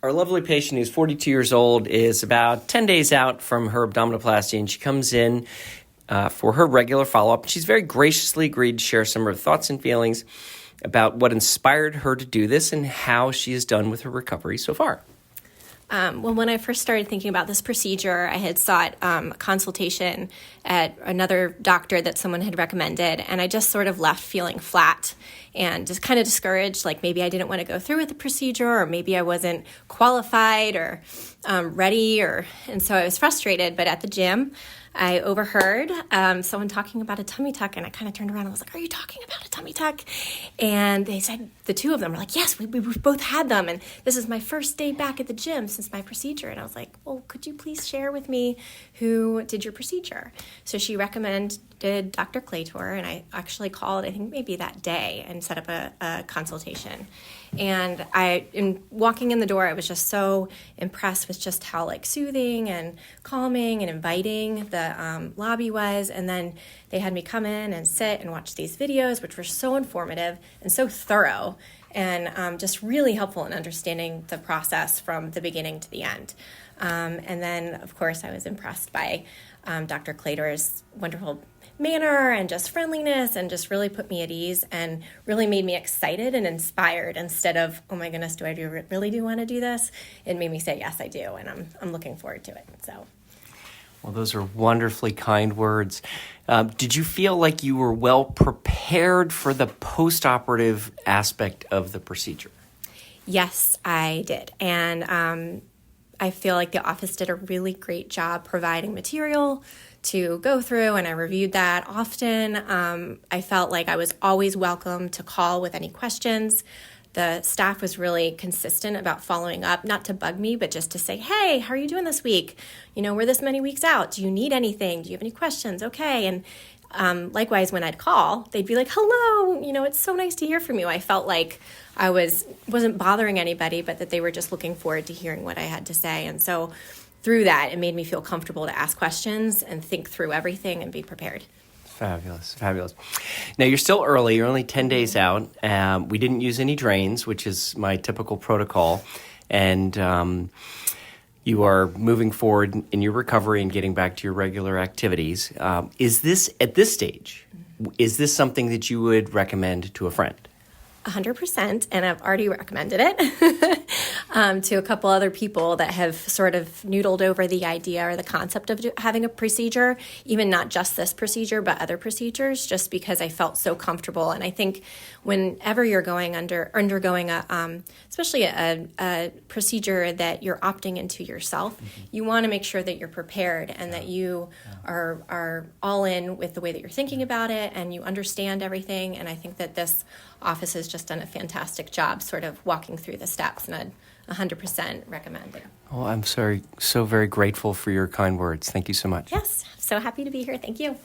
Our lovely patient, who's 42 years old, is about 10 days out from her abdominoplasty, and she comes in for her regular follow-up. She's very graciously agreed to share some of her thoughts and feelings about what inspired her to do this and how she has done with her recovery so far. Well, when I first started thinking about this procedure, I had sought a consultation at another doctor that someone had recommended, and I just sort of left feeling flat and just kind of discouraged, like maybe I didn't want to go through with the procedure, or maybe I wasn't qualified or ready, and so I was frustrated. But at the gym, I overheard someone talking about a tummy tuck, and I kind of turned around and was like, "Are you talking about a tummy tuck?" And they said, the two of them were like, "Yes, we both had them, and this is my first day back at the gym since my procedure." And I was like, "Well, could you please share with me who did your procedure?" So she recommended Dr. Claytor, and I actually called, I think maybe that day, and set up a consultation. And in walking in the door, I was just so impressed with just how soothing and calming and inviting the lobby was. And then they had me come in and sit and watch these videos, which were so informative and so thorough, and just really helpful in understanding the process from the beginning to the end. And then, of course, I was impressed by Dr. Claytor's wonderful manner and just friendliness, and just really put me at ease and really made me excited and inspired. Instead of, "Oh my goodness, do I really do want to do this?" It made me say, "Yes, I do, and I'm looking forward to it." So. Well, those are wonderfully kind words. Did you feel like you were well prepared for the post-operative aspect of the procedure? Yes, I did. And I feel like the office did a really great job providing material to go through, and I reviewed that often. I felt like I was always welcome to call with any questions. The staff was really consistent about following up, not to bug me, but just to say, "Hey, how are you doing this week? We're this many weeks out. Do you need anything? Do you have any questions?" Okay. And likewise, when I'd call, they'd be like, "Hello, it's so nice to hear from you." I felt like I wasn't bothering anybody, but that they were just looking forward to hearing what I had to say. And so through that, it made me feel comfortable to ask questions and think through everything and be prepared. Fabulous, fabulous. Now, you're still early. You're only 10 days out. We didn't use any drains, which is my typical protocol. And you are moving forward in your recovery and getting back to your regular activities. Is this, at this stage, is this something that you would recommend to a friend? 100%, and I've already recommended it to a couple other people that have sort of noodled over the idea or the concept of having a procedure, even not just this procedure, but other procedures, just because I felt so comfortable. And I think whenever you're undergoing especially a procedure that you're opting into yourself, you want to make sure that you're prepared and that you are all in with the way that you're thinking about it, and you understand everything. And I think that this office has just done a fantastic job sort of walking through the steps, and I'd 100% recommend it. Oh, I'm so very grateful for your kind words. Thank you so much. Yes, so happy to be here. Thank you.